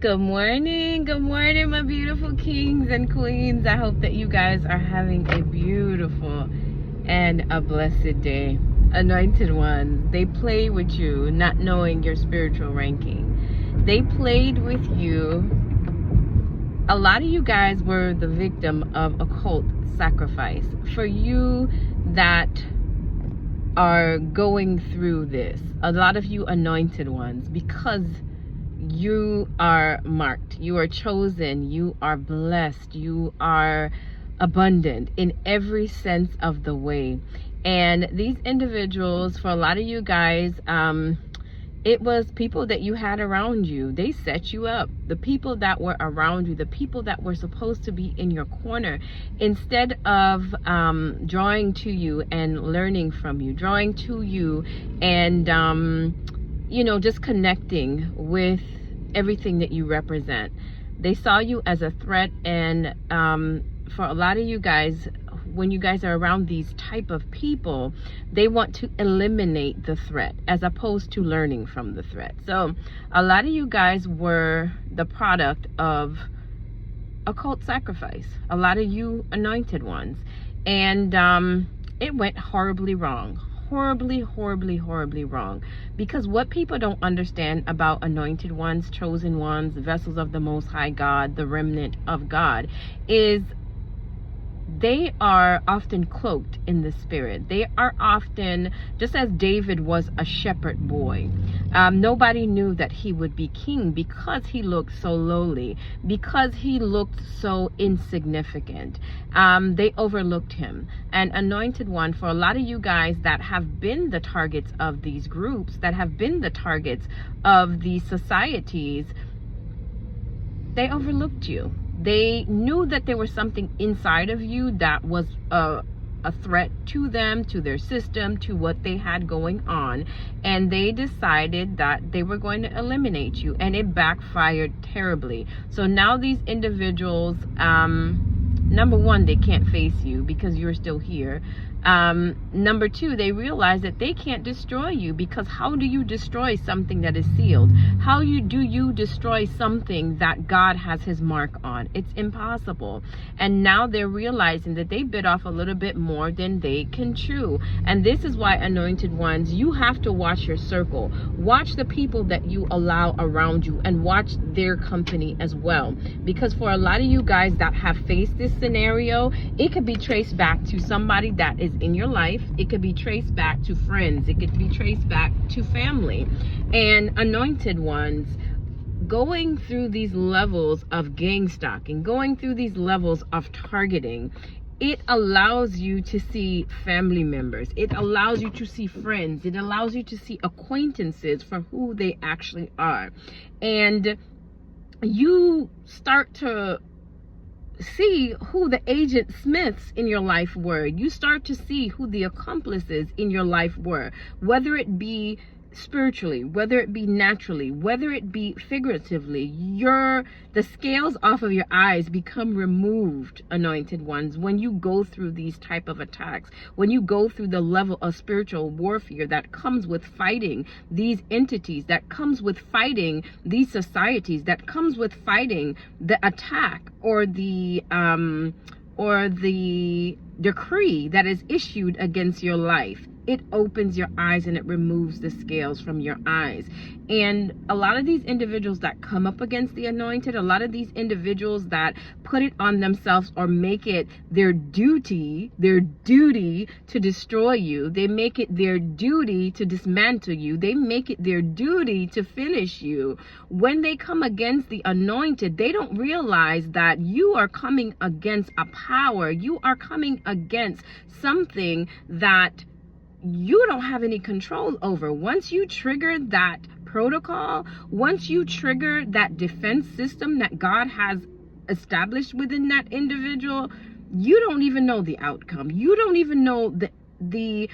Good morning, my beautiful kings and queens. I hope that you guys are having a beautiful and a blessed day. Anointed ones, they play with you, not knowing your spiritual ranking. They played with you. A lot of you guys were the victim of occult sacrifice. For you that are going through this, a lot of you anointed ones, because you are marked, you are chosen, you are blessed, you are abundant in every sense of the way. And these individuals, for a lot of you guys, it was people that you had around you. They set you up. The people that were around you, the people that were supposed to be in your corner, instead of drawing to you and learning from you, drawing to you and just connecting with everything that you represent. They saw you as a threat, and for a lot of you guys, when you guys are around these type of people, they want to eliminate the threat as opposed to learning from the threat. So a lot of you guys were the product of occult sacrifice, a lot of you anointed ones, and it went horribly wrong. Horribly wrong. Because what people don't understand about anointed ones, chosen ones, vessels of the Most High God, the remnant of God, is they are often cloaked in the spirit. They are often, just as David was a shepherd boy, nobody knew that he would be king because he looked so lowly, because he looked so insignificant. They overlooked him. And anointed one, for a lot of you guys that have been the targets of these groups, that have been the targets of these societies, they overlooked you. They knew that there was something inside of you that was a threat to them, to their system, to what they had going on, and they decided that they were going to eliminate you, and it backfired terribly. So now these individuals, number one, they can't face you because you're still here. Number two, they realize that they can't destroy you, because how do you destroy something that is sealed? How do you destroy something that God has his mark on? It's impossible. And now they're realizing that they bit off a little bit more than they can chew. And this is why, anointed ones, you have to watch your circle. Watch the people that you allow around you, and watch their company as well. Because for a lot of you guys that have faced this scenario, it could be traced back to somebody that is in your life. It could be traced back to friends. It could be traced back to family. And anointed ones, going through these levels of gang stalking, going through these levels of targeting, it allows you to see family members. It allows you to see friends. It allows you to see acquaintances for who they actually are. And you start to see who the agent Smiths in your life were. You start to see who the accomplices in your life were, whether it be spiritually, whether it be naturally, whether it be figuratively. The scales off of your eyes become removed, anointed ones, when you go through these type of attacks, when you go through the level of spiritual warfare that comes with fighting these entities, that comes with fighting these societies, that comes with fighting the attack or the decree that is issued against your life. It opens your eyes and it removes the scales from your eyes. And a lot of these individuals that come up against the anointed, a lot of these individuals that put it on themselves or make it their duty to destroy you, they make it their duty to dismantle you, they make it their duty to finish you. When they come against the anointed, they don't realize that you are coming against a power. You are coming against something that you don't have any control over. Once you trigger that protocol, once you trigger that defense system that God has established within that individual, you don't even know the outcome. You don't even know the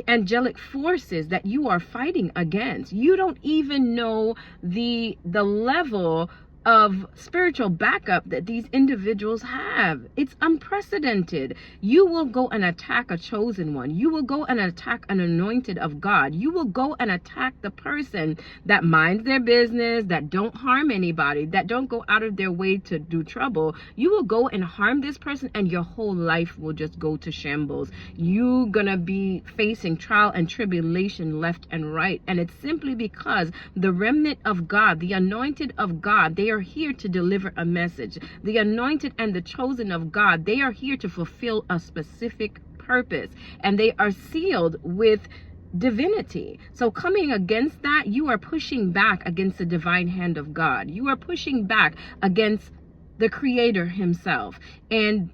angelic forces that you are fighting against. You don't even know the level of spiritual backup that these individuals have. It's unprecedented. You will go and attack a chosen one. You will go and attack an anointed of God. You will go and attack the person that minds their business, that don't harm anybody, that don't go out of their way to do trouble. You will go and harm this person, and your whole life will just go to shambles. You're gonna be facing trial and tribulation left and right. And it's simply because the remnant of God, the anointed of God, they are here to deliver a message. The anointed and the chosen of God, they are here to fulfill a specific purpose, and they are sealed with divinity. So coming against that, you are pushing back against the divine hand of God. You are pushing back against the Creator himself. And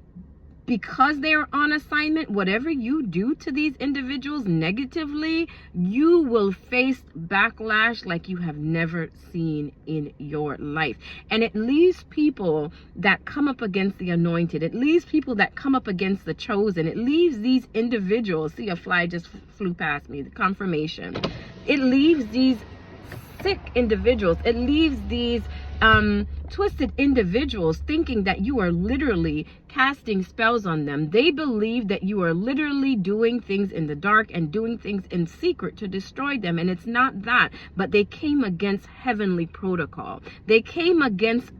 because they are on assignment, whatever you do to these individuals negatively, you will face backlash like you have never seen in your life. And it leaves people that come up against the anointed. It leaves people that come up against the chosen. It leaves these individuals. See, a fly just flew past me, the confirmation. It leaves these sick individuals. It leaves these twisted individuals thinking that you are literally casting spells on them. They believe that you are literally doing things in the dark and doing things in secret to destroy them. And it's not that, but they came against heavenly protocol. They came against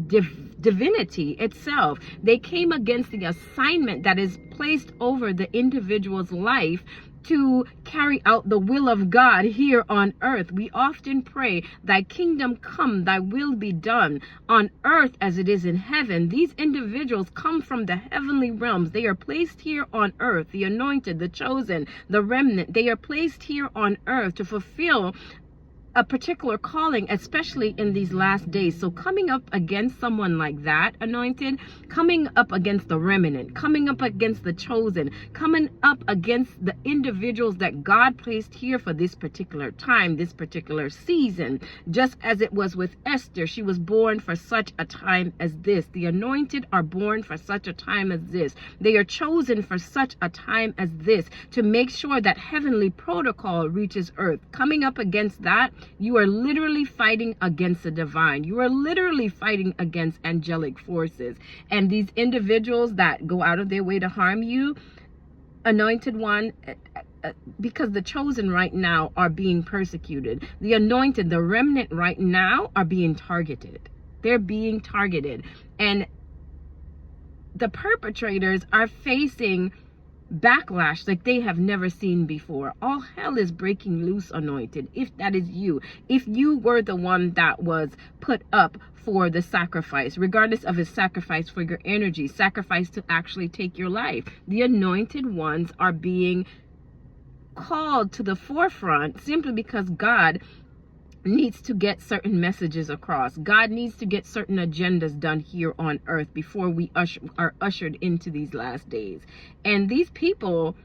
divinity itself. They came against the assignment that is placed over the individual's life to carry out the will of God here on earth. We often pray, thy kingdom come, thy will be done on earth as it is in heaven. These individuals come from the heavenly realms. They are placed here on earth, the anointed, the chosen, the remnant. They are placed here on earth to fulfill a particular calling, especially in these last days. So coming up against someone like that, anointed, coming up against the remnant, coming up against the chosen, coming up against the individuals that God placed here for this particular time, this particular season, just as it was with Esther. She was born for such a time as this. The anointed are born for such a time as this. They are chosen for such a time as this to make sure that heavenly protocol reaches earth. Coming up against that, you are literally fighting against the divine. You are literally fighting against angelic forces. And these individuals that go out of their way to harm you, anointed one, because the chosen right now are being persecuted. The anointed, the remnant right now are being targeted. They're being targeted. And the perpetrators are facing backlash like they have never seen before. All hell is breaking loose, anointed, if that is you. If you were the one that was put up for the sacrifice, regardless of his sacrifice for your energy, sacrifice to actually take your life, the anointed ones are being called to the forefront simply because God needs to get certain messages across. God needs to get certain agendas done here on earth before we are ushered into these last days. And these people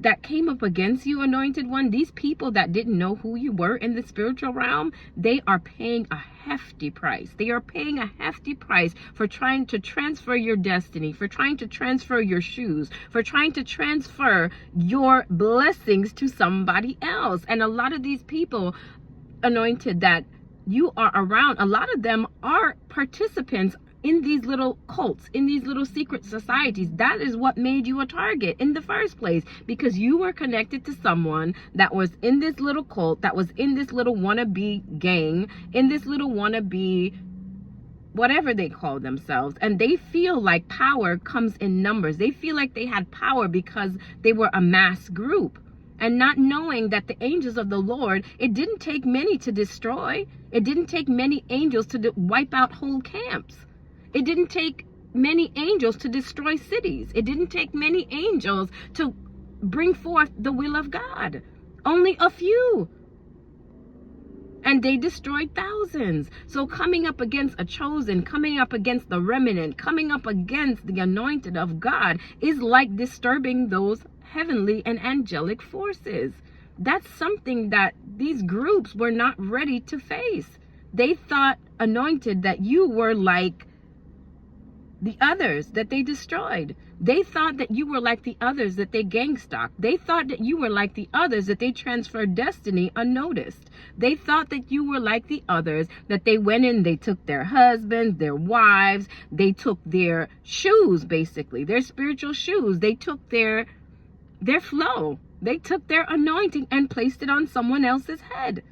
that came up against you, anointed one, these people that didn't know who you were in the spiritual realm, they are paying a hefty price. They are paying a hefty price for trying to transfer your destiny, for trying to transfer your shoes, for trying to transfer your blessings to somebody else. And a lot of these people, anointed, that you are around, a lot of them are participants in these little cults, in these little secret societies. That is what made you a target in the first place, because you were connected to someone that was in this little cult, that was in this little wannabe gang, in this little wannabe whatever they call themselves, and they feel like power comes in numbers. They feel like they had power because they were a mass group. And not knowing that the angels of the Lord, it didn't take many to destroy. It didn't take many angels to wipe out whole camps. It didn't take many angels to destroy cities. It didn't take many angels to bring forth the will of God. Only a few. And they destroyed thousands. So coming up against a chosen, coming up against the remnant, coming up against the anointed of God is like disturbing those heavenly and angelic forces. That's something that these groups were not ready to face. They thought, anointed, that you were like the others that they destroyed. They thought that you were like the others that they gang stalked. They thought that you were like the others that they transferred destiny unnoticed. They thought that you were like the others that they went in, they took their husbands, their wives, they took their shoes, basically, their spiritual shoes. They took their flow. They took their anointing and placed it on someone else's head.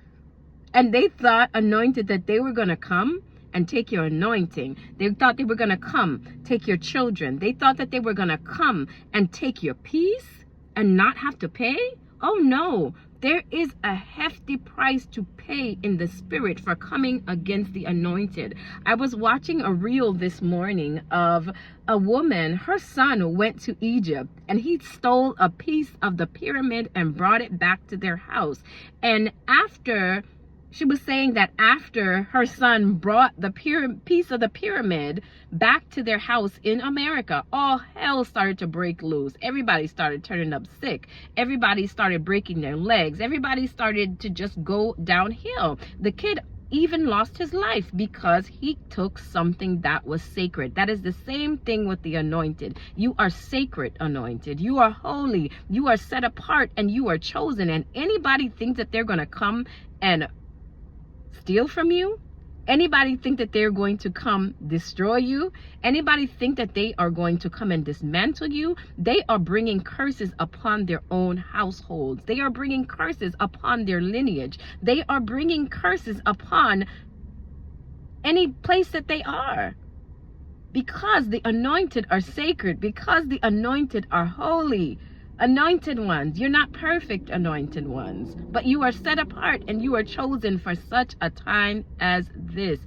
And they thought anointed that they were going to come and take your anointing. They thought they were going to come take your children. They thought that they were going to come and take your peace and not have to pay. Oh no, there is a hefty price to pay in the spirit for coming against the anointed. I was watching a reel this morning of a woman. Her son went to Egypt and he stole a piece of the pyramid and brought it back to their house. And she was saying that after her son brought the piece of the pyramid back to their house in America, all hell started to break loose. Everybody started turning up sick. Everybody started breaking their legs. Everybody started to just go downhill. The kid even lost his life because he took something that was sacred. That is the same thing with the anointed. You are sacred anointed. You are holy. You are set apart and you are chosen. And anybody thinks that they're going to come and steal from you? Anybody think that they're going to come destroy you? Anybody think that they are going to come and dismantle you? They are bringing curses upon their own households. They are bringing curses upon their lineage. They are bringing curses upon any place that they are. Because the anointed are sacred, because the anointed are holy. Anointed ones, you're not perfect anointed ones, but you are set apart and you are chosen for such a time as this.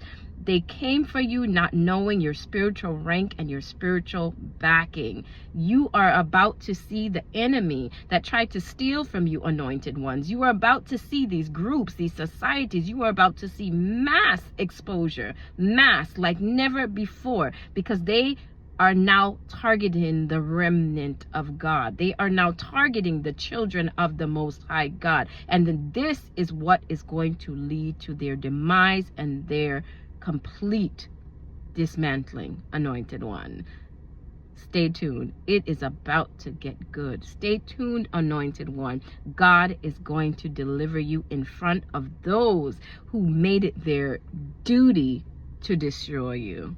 They came for you not knowing your spiritual rank and your spiritual backing. You are about to see the enemy that tried to steal from you, anointed ones. You are about to see these groups, these societies. You are about to see mass exposure, mass like never before, because they are now targeting the remnant of God. They are now targeting the children of the Most High God. And then this is what is going to lead to their demise and their complete dismantling, anointed one. Stay tuned. It is about to get good. Stay tuned, anointed one. God is going to deliver you in front of those who made it their duty to destroy you.